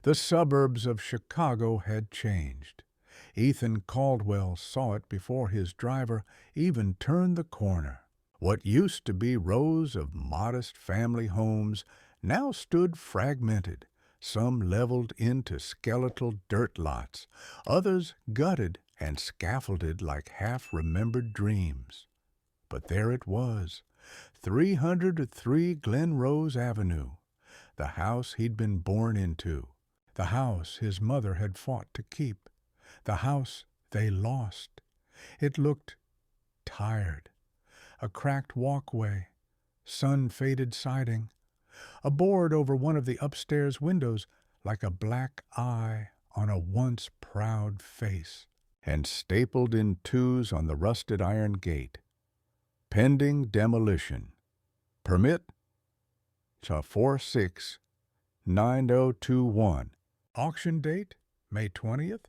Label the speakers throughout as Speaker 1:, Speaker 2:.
Speaker 1: The suburbs of Chicago had changed. Ethan Caldwell saw it before his driver even turned the corner. What used to be rows of modest family homes now stood fragmented, some leveled into skeletal dirt lots, others gutted and scaffolded like half-remembered dreams. But there it was, 303 Glen Rose Avenue, the house he'd been born into, the house his mother had fought to keep, the house they lost. It looked tired. A cracked walkway, sun-faded siding, a board over one of the upstairs windows like a black eye on a once proud face, and stapled in twos on the rusted iron gate. Pending demolition. Permit to 469021. Auction date, May 20th.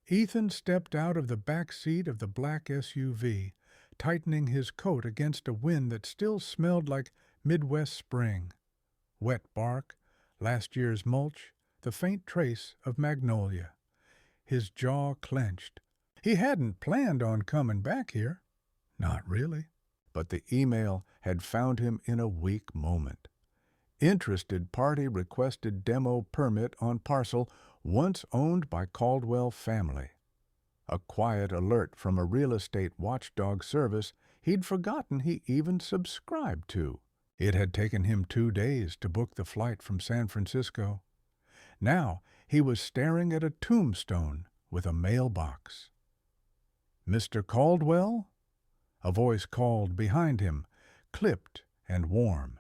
Speaker 1: Ethan stepped out of the back seat of the black SUV, tightening his coat against a wind that still smelled like Midwest spring. Wet bark, last year's mulch, the faint trace of magnolia. His jaw clenched. He hadn't planned on coming back here. Not really. But the email had found him in a weak moment. Interested party requested demo permit on parcel once owned by Caldwell family. A quiet alert from a real estate watchdog service he'd forgotten he even subscribed to. It had taken him 2 days to book the flight from San Francisco. Now he was staring at a tombstone with a mailbox. "Mr. Caldwell?" A voice called behind him, clipped and warm.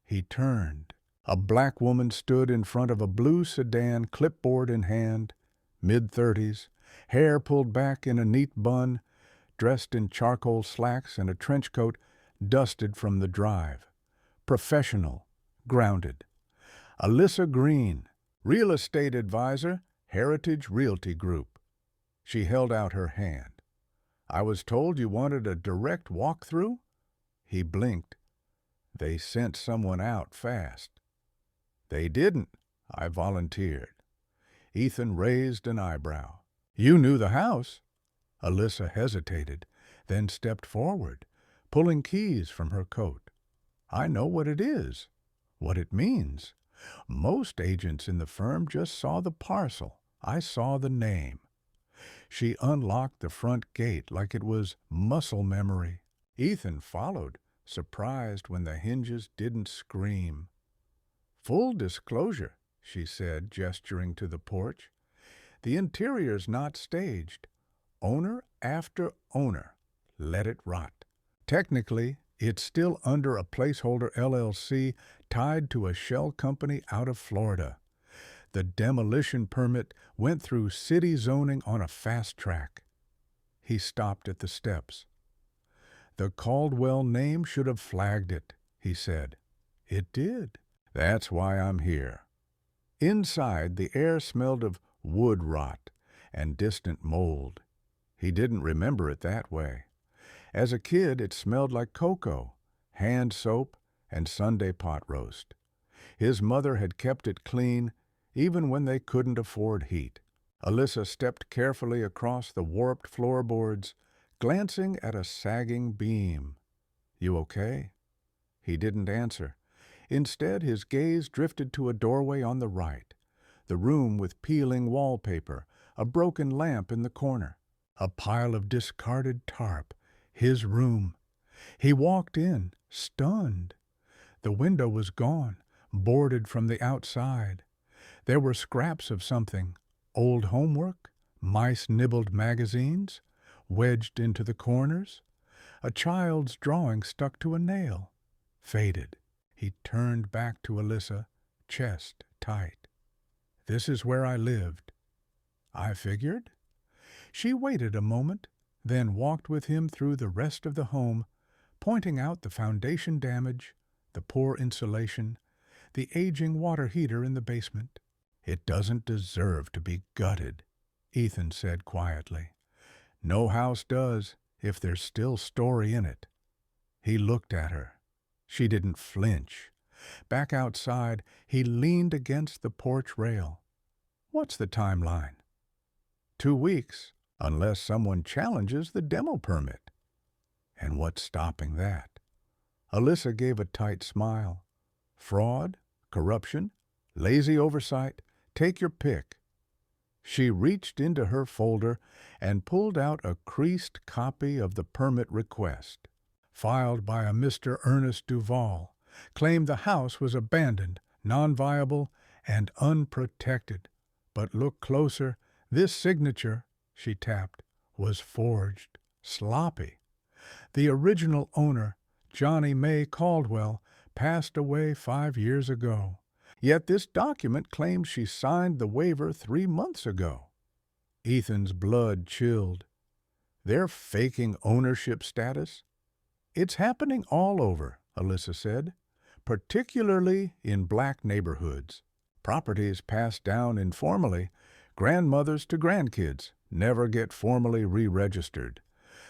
Speaker 1: He turned. A black woman stood in front of a blue sedan, clipboard in hand, mid-30s, hair pulled back in a neat bun, dressed in charcoal slacks and a trench coat dusted from the drive. Professional, grounded. Alyssa Green, real estate advisor, Heritage Realty Group. She held out her hand. "I was told you wanted a direct walkthrough?" He blinked. "They sent someone out fast." "They didn't," I volunteered. Ethan raised an eyebrow. "You knew the house?" Alyssa hesitated, then stepped forward, pulling keys from her coat. "I know what it is, what it means. Most agents in the firm just saw the parcel. I saw the name." She unlocked the front gate like it was muscle memory. Ethan followed, surprised when the hinges didn't scream. "Full disclosure," she said, gesturing to the porch. "The interior's not staged. Owner after owner. Let it rot. Technically, it's still under a placeholder LLC tied to a shell company out of Florida. The demolition permit went through city zoning on a fast track." He stopped at the steps. "The Caldwell name should have flagged it," he said. "It did. That's why I'm here." Inside, the air smelled of wood rot and distant mold. He didn't remember it that way. As a kid, it smelled like cocoa, hand soap, and Sunday pot roast. His mother had kept it clean even when they couldn't afford heat. Alyssa stepped carefully across the warped floorboards, glancing at a sagging beam. "You okay?" He didn't answer. Instead, his gaze drifted to a doorway on the right, the room with peeling wallpaper, a broken lamp in the corner, a pile of discarded tarp. His room. He walked in, stunned. The window was gone, boarded from the outside. There were scraps of something, old homework, mice-nibbled magazines, wedged into the corners. A child's drawing stuck to a nail, faded. He turned back to Alyssa, chest tight. "This is where I lived." "I figured." She waited a moment, then walked with him through the rest of the home, pointing out the foundation damage, the poor insulation, the aging water heater in the basement. "It doesn't deserve to be gutted," Ethan said quietly. "No house does, if there's still story in it." He looked at her. She didn't flinch. Back outside, he leaned against the porch rail. What's the timeline? 2 weeks, unless someone challenges the demo permit. And what's stopping that? Alyssa gave a tight smile. Fraud, corruption, lazy oversight, take your pick. She reached into her folder and pulled out a creased copy of the permit request, filed by a Mr. Ernest Duval, claimed the house was abandoned, non-viable, and unprotected. But look closer, this signature, she tapped, was forged, sloppy. The original owner, Johnny May Caldwell, passed away 5 years ago. Yet this document claims she signed the waiver 3 months ago. Ethan's blood chilled. They're faking ownership status? It's happening all over, Alyssa said, particularly in black neighborhoods. Properties passed down informally, grandmothers to grandkids, never get formally re-registered.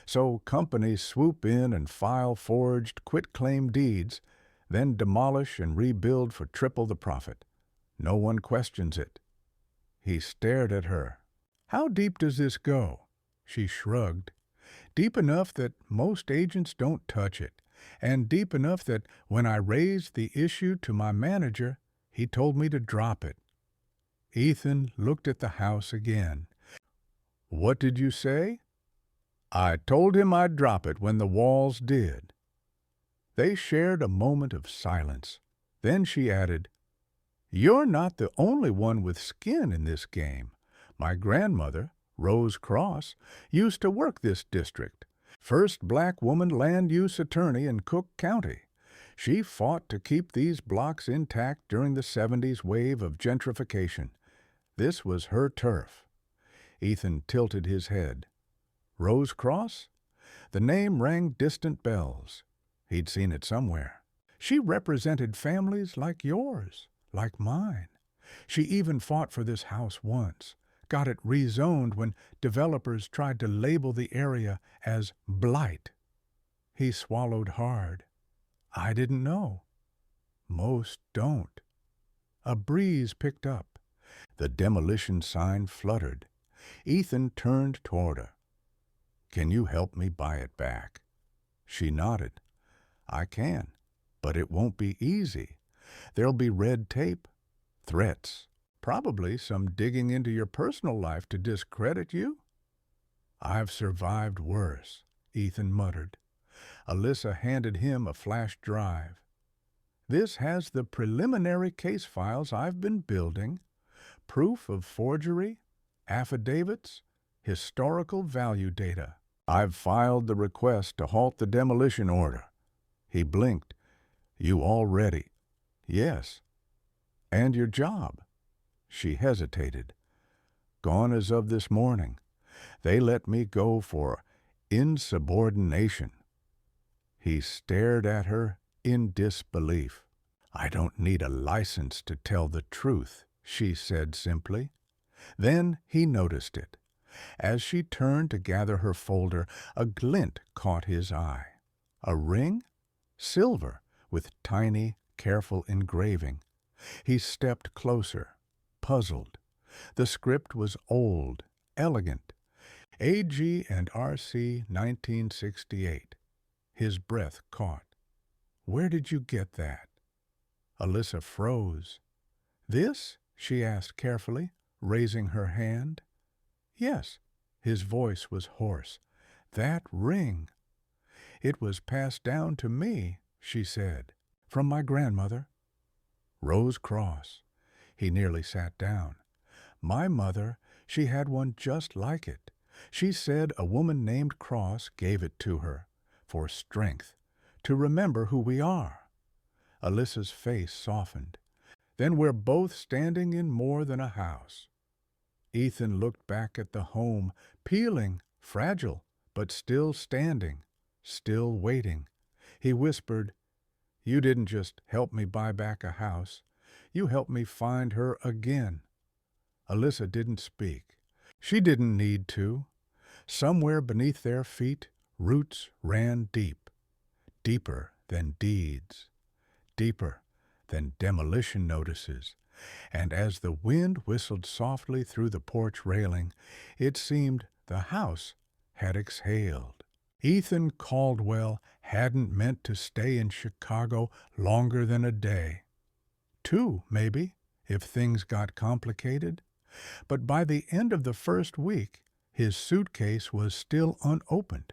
Speaker 1: So companies swoop in and file forged quitclaim deeds, then demolish and rebuild for triple the profit. No one questions it. He stared at her. How deep does this go? She shrugged. Deep enough that most agents don't touch it, and deep enough that when I raised the issue to my manager, he told me to drop it. Ethan looked at the house again. What did you say? I told him I'd drop it when the walls did. They shared a moment of silence. Then she added, You're not the only one with skin in this game. My grandmother, Rose Cross, used to work this district. First black woman land use attorney in Cook County. She fought to keep these blocks intact during the 70s wave of gentrification. This was her turf. Ethan tilted his head. Rose Cross? The name rang distant bells. He'd seen it somewhere. She represented families like yours, like mine. She even fought for this house once, got it rezoned when developers tried to label the area as blight. He swallowed hard. I didn't know. Most don't. A breeze picked up. The demolition sign fluttered. Ethan turned toward her. Can you help me buy it back? She nodded. I can, but it won't be easy. There'll be red tape, threats, probably some digging into your personal life to discredit you. I've survived worse, Ethan muttered. Alyssa handed him a flash drive. This has the preliminary case files I've been building, proof of forgery, affidavits, historical value data. I've filed the request to halt the demolition order. He blinked. You all ready? Yes. And your job? She hesitated. Gone as of this morning. They let me go for insubordination. He stared at her in disbelief. I don't need a license to tell the truth, she said simply. Then he noticed it. As she turned to gather her folder, a glint caught his eye. A ring? Silver, with tiny, careful engraving. He stepped closer, puzzled. The script was old, elegant. A.G. and R.C. 1968. His breath caught. Where did you get that? Alyssa froze. This? She asked carefully, raising her hand. Yes. His voice was hoarse. That ring. It was passed down to me, she said, from my grandmother. Rose Cross. He nearly sat down. My mother, she had one just like it. She said a woman named Cross gave it to her, for strength, to remember who we are. Alyssa's face softened. Then we're both standing in more than a house. Ethan looked back at the home, peeling, fragile, but still standing, still waiting. He whispered, You didn't just help me buy back a house. You helped me find her again. Alyssa didn't speak. She didn't need to. Somewhere beneath their feet, roots ran deep, deeper than deeds, deeper than demolition notices, and as the wind whistled softly through the porch railing, it seemed the house had exhaled. Ethan Caldwell hadn't meant to stay in Chicago longer than a day. 2, maybe, if things got complicated. But by the end of the first week, his suitcase was still unopened,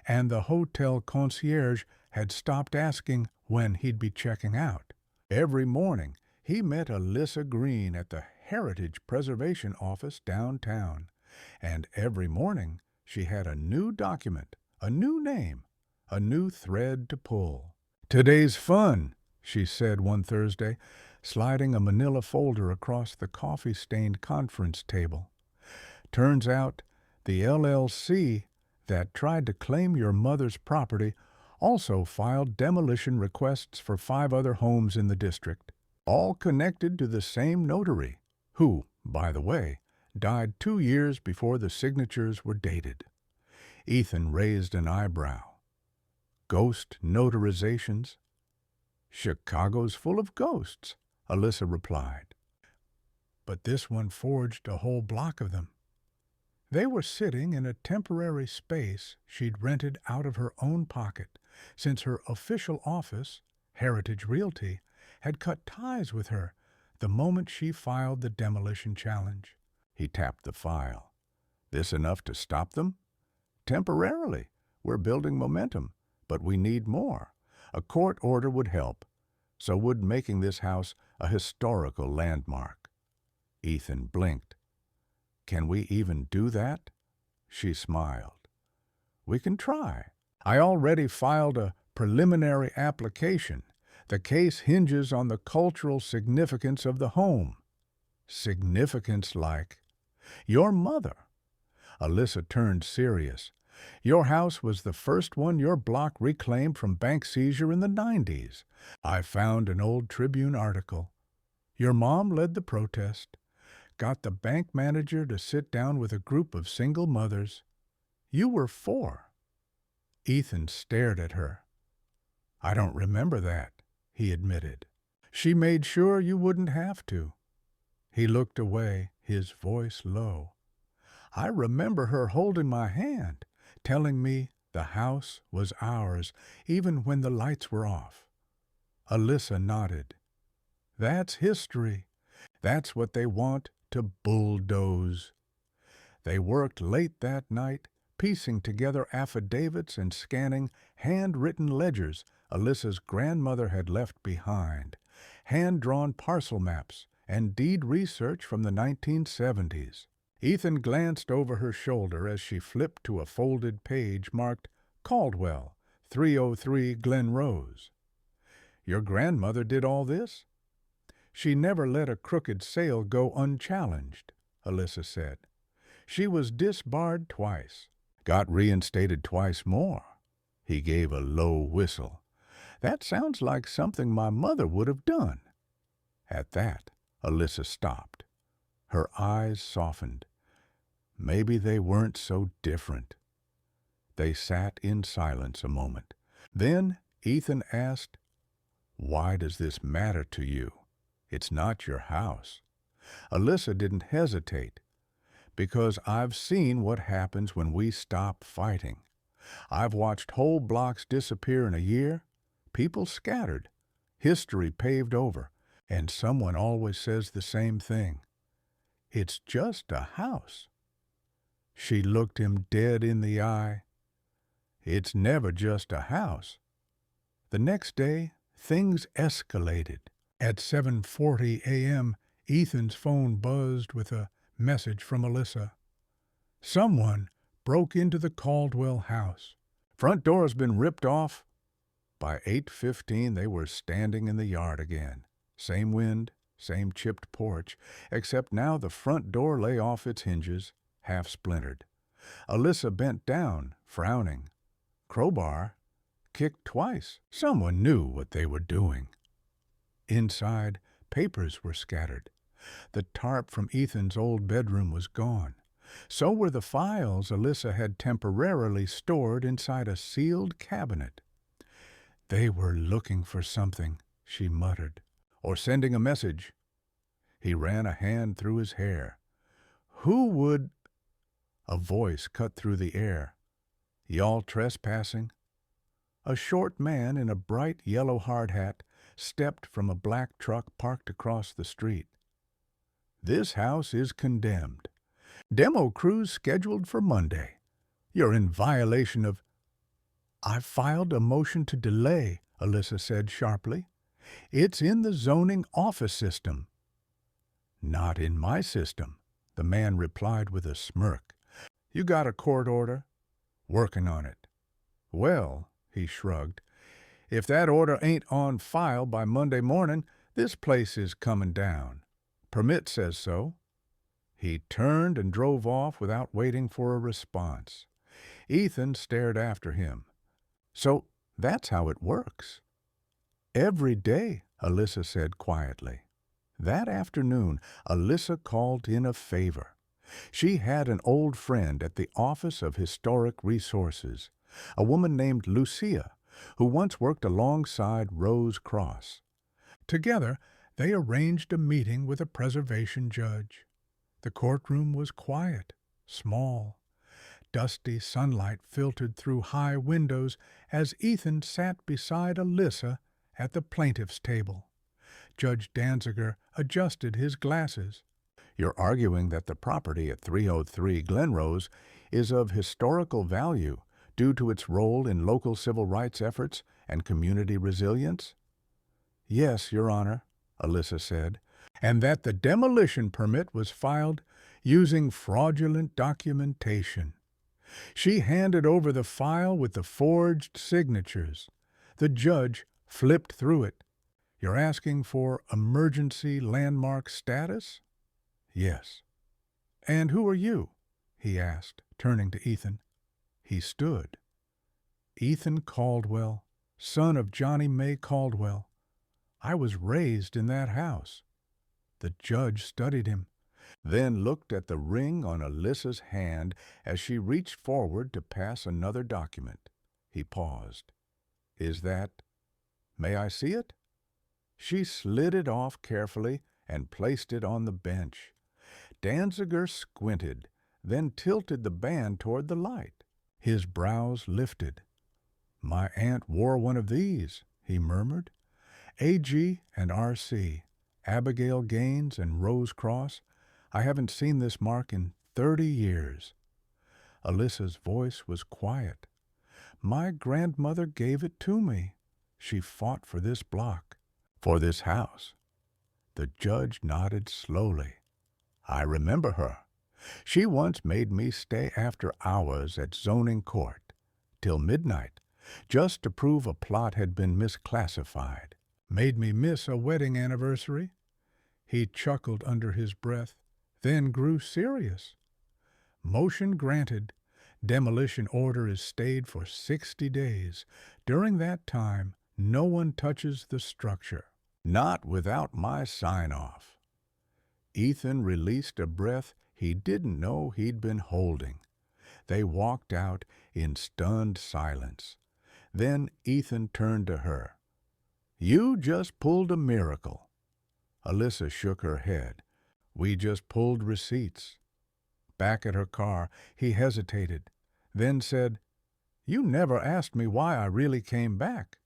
Speaker 1: and the hotel concierge had stopped asking when he'd be checking out. Every morning, he met Alyssa Green at the Heritage Preservation Office downtown, and every morning she had a new document, a new name, a new thread to pull. "Today's fun," she said one Thursday, sliding a manila folder across the coffee-stained conference table. "Turns out the LLC that tried to claim your mother's property also filed demolition requests for 5 other homes in the district, all connected to the same notary, who, by the way, died 2 years before the signatures were dated." Ethan raised an eyebrow. "Ghost notarizations?" "Chicago's full of ghosts," Alyssa replied. But this one forged a whole block of them. They were sitting in a temporary space she'd rented out of her own pocket, since her official office, Heritage Realty, had cut ties with her the moment she filed the demolition challenge. He tapped the file. "This enough to stop them?" "Temporarily. We're building momentum, but we need more. A court order would help. So would making this house a historical landmark." Ethan blinked. "Can we even do that?" She smiled. "We can try. I already filed a preliminary application. The case hinges on the cultural significance of the home." "Significance like?" "Your mother." Alyssa turned serious. "Your house was the first one your block reclaimed from bank seizure in the 90s. I found an old Tribune article. Your mom led the protest, got the bank manager to sit down with a group of single mothers. You were 4. Ethan stared at her. "I don't remember that," he admitted. "She made sure you wouldn't have to." He looked away, his voice low. "I remember her holding my hand, telling me the house was ours, even when the lights were off." Alyssa nodded. "That's history. That's what they want to bulldoze." They worked late that night, piecing together affidavits and scanning handwritten ledgers Alyssa's grandmother had left behind, hand-drawn parcel maps, and deed research from the 1970s. Ethan glanced over her shoulder as she flipped to a folded page marked Caldwell, 303 Glen Rose. "Your grandmother did all this?" "She never let a crooked sale go unchallenged," Alyssa said. "She was disbarred twice, got reinstated twice more." He gave a low whistle. "That sounds like something my mother would have done." At that, Alyssa stopped. Her eyes softened. Maybe they weren't so different. They sat in silence a moment. Then Ethan asked, "Why does this matter to you? It's not your house." Alyssa didn't hesitate. "Because I've seen what happens when we stop fighting. I've watched whole blocks disappear in a year, people scattered, history paved over, and someone always says the same thing. It's just a house." She looked him dead in the eye. "It's never just a house." The next day, things escalated. At 7:40 a.m., Ethan's phone buzzed with a message from Alyssa. Someone broke into the Caldwell house. Front door's been ripped off. By 8:15, they were standing in the yard again. Same wind, same chipped porch, except now the front door lay off its hinges, half splintered. Alyssa bent down, frowning. Crowbar, kicked twice. Someone knew what they were doing. Inside, papers were scattered. The tarp from Ethan's old bedroom was gone. So were the files Alyssa had temporarily stored inside a sealed cabinet. "They were looking for something," she muttered. "Or sending a message." He ran a hand through his hair. "Who would—" A voice cut through the air. "Y'all trespassing?" A short man in a bright yellow hard hat stepped from a black truck parked across the street. "This house is condemned. Demo crews scheduled for Monday. You're in violation of—" "I've filed a motion to delay," Alyssa said sharply. "It's in the zoning office system." "Not in my system," the man replied with a smirk. "You got a court order?" "Working on it." "Well," he shrugged, "if that order ain't on file by Monday morning, this place is coming down. Permit says so." He turned and drove off without waiting for a response. Ethan stared after him. "So that's how it works." "Every day," Alyssa said quietly. That afternoon, Alyssa called in a favor. She had an old friend at the Office of Historic Resources, a woman named Lucia, who once worked alongside Rose Cross. Together, they arranged a meeting with a preservation judge. The courtroom was quiet, small. Dusty sunlight filtered through high windows as Ethan sat beside Alyssa at the plaintiff's table. Judge Danziger adjusted his glasses. "You're arguing that the property at 303 Glenrose is of historical value due to its role in local civil rights efforts and community resilience?" "Yes, Your Honor," Alyssa said, "and that the demolition permit was filed using fraudulent documentation." She handed over the file with the forged signatures. The judge flipped through it. "You're asking for emergency landmark status?" "Yes." "And who are you?" he asked, turning to Ethan. He stood. "Ethan Caldwell, son of Johnny May Caldwell. I was raised in that house." The judge studied him, then looked at the ring on Alyssa's hand as she reached forward to pass another document. He paused. "Is that— may I see it?" She slid it off carefully and placed it on the bench. Danziger squinted, then tilted the band toward the light. His brows lifted. "My aunt wore one of these," he murmured. "A.G. and R.C., Abigail Gaines and Rose Cross. I haven't seen this mark in 30 years. Alyssa's voice was quiet. "My grandmother gave it to me. She fought for this block, for this house." The judge nodded slowly. "I remember her. She once made me stay after hours at zoning court, till midnight, just to prove a plot had been misclassified. Made me miss a wedding anniversary." He chuckled under his breath, then grew serious. "Motion granted. Demolition order is stayed for 60 days. During that time, no one touches the structure. Not without my sign-off." Ethan released a breath he didn't know he'd been holding. They walked out in stunned silence. Then Ethan turned to her. "You just pulled a miracle." Alyssa shook her head. "We just pulled receipts." Back at her car, he hesitated, then said, "You never asked me why I really came back."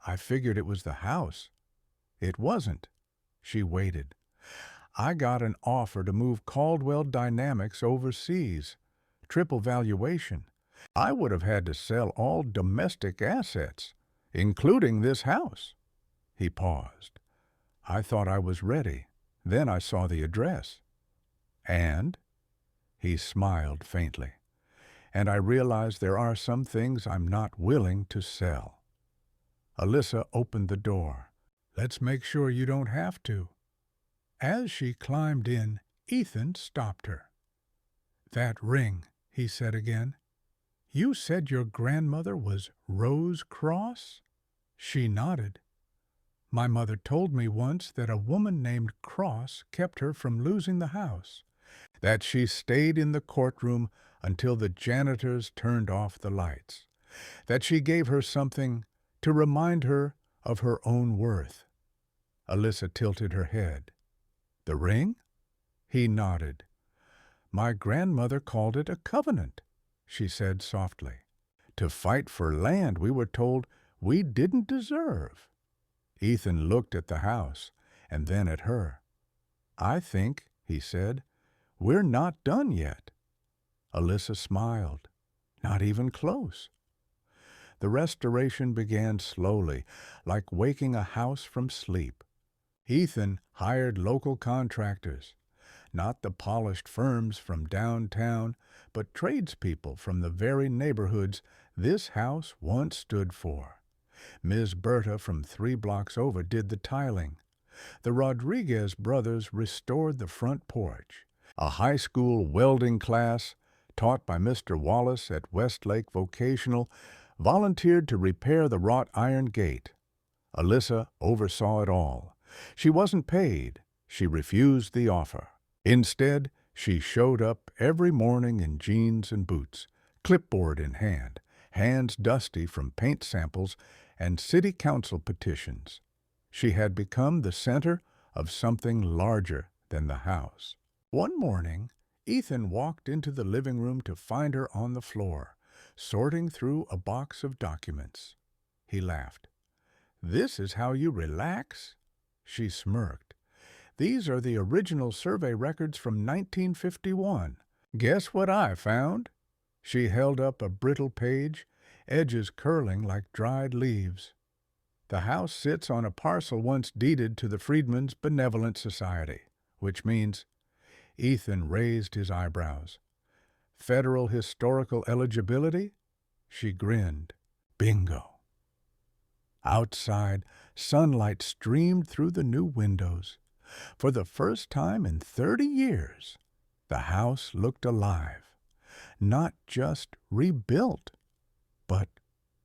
Speaker 1: "I figured it was the house." "It wasn't." She waited. "I got an offer to move Caldwell Dynamics overseas. Triple valuation. I would have had to sell all domestic assets, including this house." He paused. "I thought I was ready. Then I saw the address." "And?" He smiled faintly. "And I realized there are some things I'm not willing to sell." Alyssa opened the door. "Let's make sure you don't have to." As she climbed in, Ethan stopped her. "That ring," he said again. "You said your grandmother was Rose Cross?" She nodded. "My mother told me once that a woman named Cross kept her from losing the house, that she stayed in the courtroom until the janitors turned off the lights, that she gave her something to remind her of her own worth." Alyssa tilted her head. The ring? He nodded. My grandmother called it a covenant, she said softly. To fight for land we were told we didn't deserve. Ethan looked at the house and then at her. I think, he said, we're not done yet. Alyssa smiled. Not even close. The restoration began slowly, like waking a house from sleep. Ethan hired local contractors, not the polished firms from downtown, but tradespeople from the very neighborhoods this house once stood for. Ms. Berta from 3 blocks over did the tiling. The Rodriguez brothers restored the front porch. A high school welding class, taught by Mr. Wallace at Westlake Vocational, volunteered to repair the wrought iron gate. Alyssa oversaw it all. She wasn't paid. She refused the offer. Instead, she showed up every morning in jeans and boots, clipboard in hand, hands dusty from paint samples and city council petitions. She had become the center of something larger than the house. One morning, Ethan walked into the living room to find her on the floor, sorting through a box of documents. He laughed. This is how you relax? She smirked. These are the original survey records from 1951. Guess what I found? She held up a brittle page, edges curling like dried leaves. The house sits on a parcel once deeded to the Freedmen's Benevolent Society, which means Ethan raised his eyebrows. Federal historical eligibility? She grinned. Bingo. Outside, sunlight streamed through the new windows. For the first time in 30 years, the house looked alive. Not just rebuilt, but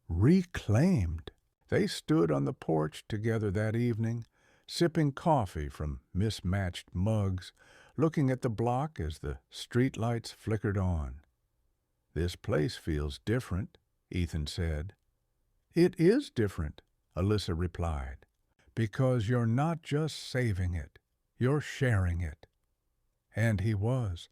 Speaker 1: reclaimed. They stood on the porch together that evening, sipping coffee from mismatched mugs, looking at the block as the streetlights flickered on. This place feels different, Ethan said. It is different, Alyssa replied, because you're not just saving it, you're sharing it. And he was.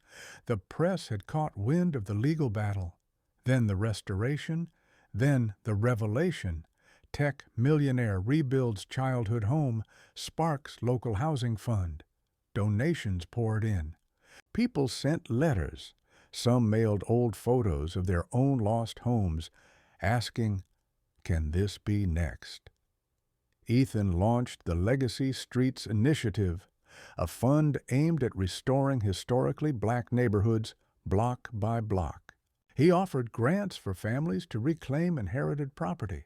Speaker 1: The press had caught wind of the legal battle, then the restoration, then the revelation. Tech millionaire rebuilds childhood home, sparks local housing fund. Donations poured in. People sent letters. Some mailed old photos of their own lost homes, asking, can this be next? Ethan launched the Legacy Streets Initiative, a fund aimed at restoring historically black neighborhoods block by block. He offered grants for families to reclaim inherited property.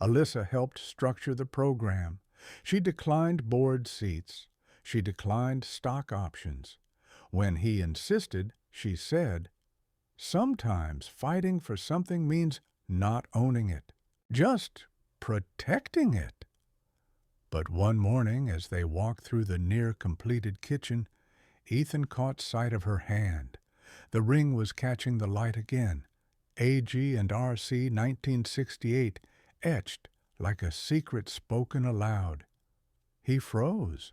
Speaker 1: Alyssa helped structure the program. She declined board seats. She declined stock options. When he insisted, she said, sometimes fighting for something means not owning it, just protecting it. But one morning, as they walked through the near-completed kitchen, Ethan caught sight of her hand. The ring was catching the light again. AG and RC 1968, etched like a secret spoken aloud. He froze.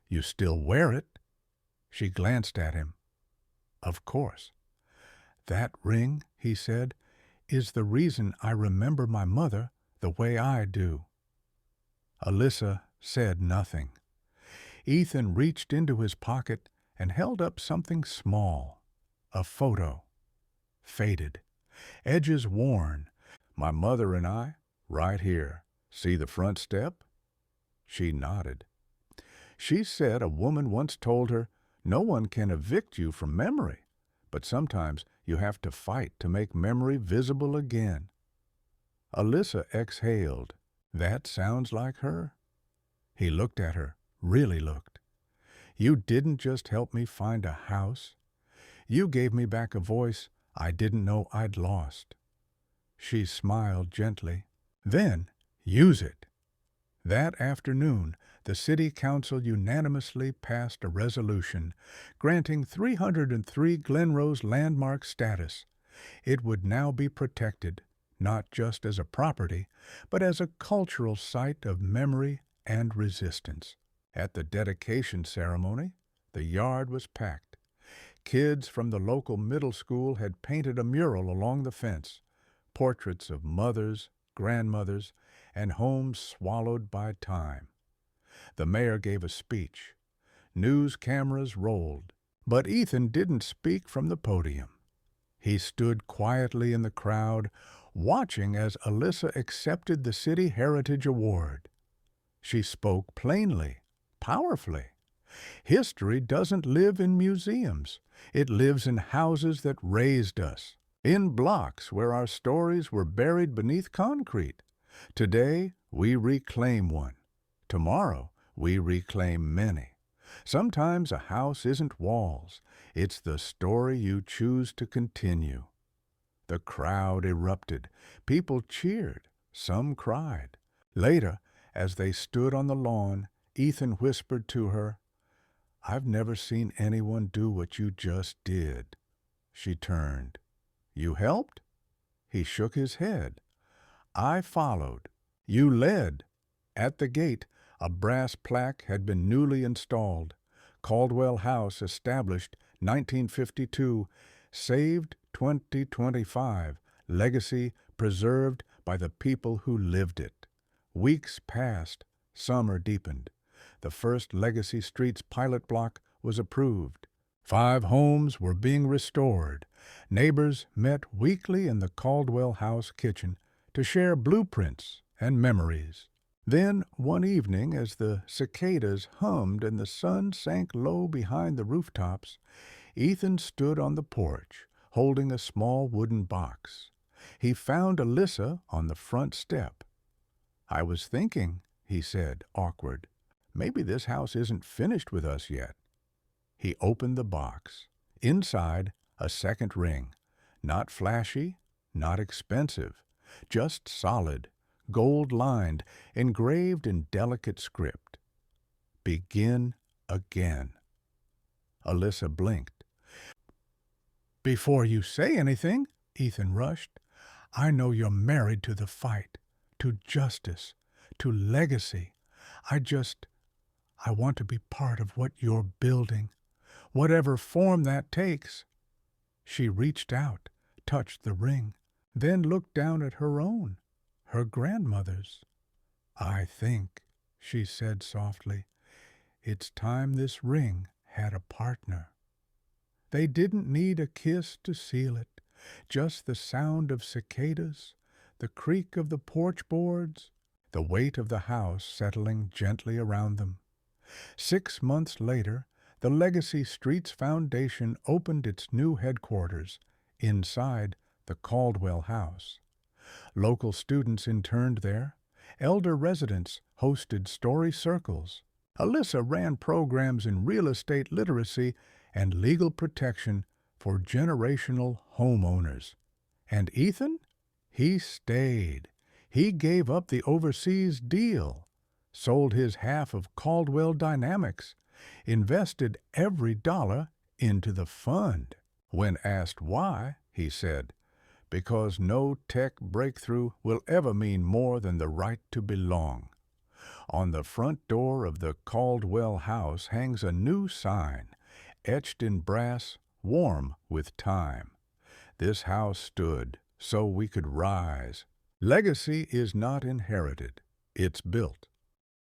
Speaker 1: You still wear it? She glanced at him. Of course. That ring, he said, is the reason I remember my mother the way I do. Alyssa said nothing. Ethan reached into his pocket and held up something small, a photo. Faded, edges worn. My mother and I, right here. See the front step? She nodded. She said a woman once told her, no one can evict you from memory, but sometimes you have to fight to make memory visible again. Alyssa exhaled. That sounds like her. He looked at her, really looked. You didn't just help me find a house. You gave me back a voice I didn't know I'd lost. She smiled gently. Then, use it. That afternoon, the City Council unanimously passed a resolution granting 303 Glenrose landmark status. It would now be protected, not just as a property, but as a cultural site of memory and resistance. At the dedication ceremony, The yard was packed. Kids from the local middle school had painted a mural along the fence, portraits of mothers, grandmothers, and homes swallowed by time. The mayor gave a speech. News cameras rolled. But Ethan didn't speak from the podium. He stood quietly in the crowd, watching as Alyssa accepted the City Heritage Award. She spoke plainly, powerfully. History doesn't live in museums. It lives in houses that raised us, in blocks where our stories were buried beneath concrete. Today, we reclaim one. Tomorrow, we reclaim many. Sometimes a house isn't walls. It's the story you choose to continue. The crowd erupted. People cheered. Some cried. Later, as they stood on the lawn, Ethan whispered to her, "I've never seen anyone do what you just did." She turned. "You helped?" He shook his head. "I followed. You led." At the gate, a brass plaque had been newly installed. Caldwell House established 1952, saved 2025, legacy preserved by the people who lived it. Weeks passed, summer deepened. The first Legacy Streets pilot block was approved. 5 homes were being restored. Neighbors met weekly in the Caldwell House kitchen to share blueprints and memories. Then, one evening, as the cicadas hummed and the sun sank low behind the rooftops, Ethan stood on the porch, holding a small wooden box. He found Alyssa on the front step. "I was thinking," he said, awkward, "maybe this house isn't finished with us yet." He opened the box. Inside, a second ring. Not flashy, not expensive, just solid, gold-lined, engraved in delicate script. "Begin again." Alyssa blinked. "Before you say anything," Ethan rushed, "I know you're married to the fight, to justice, to legacy. I want to be part of what you're building, whatever form that takes." She reached out, touched the ring, then looked down at her own, her grandmother's. "I think," she said softly, "it's time this ring had a partner." They didn't need a kiss to seal it, just the sound of cicadas, the creak of the porch boards, the weight of the house settling gently around them. 6 months later, the Legacy Streets Foundation opened its new headquarters inside the Caldwell House. Local students interned there. Elder residents hosted story circles. Alyssa ran programs in real estate literacy and legal protection for generational homeowners. And Ethan? He stayed. He gave up the overseas deal, sold his half of Caldwell Dynamics, invested every dollar into the fund. When asked why, he said, "Because no tech breakthrough will ever mean more than the right to belong." On the front door of the Caldwell House hangs a new sign, etched in brass, warm with time. "This house stood so we could rise." Legacy is not inherited, it's built.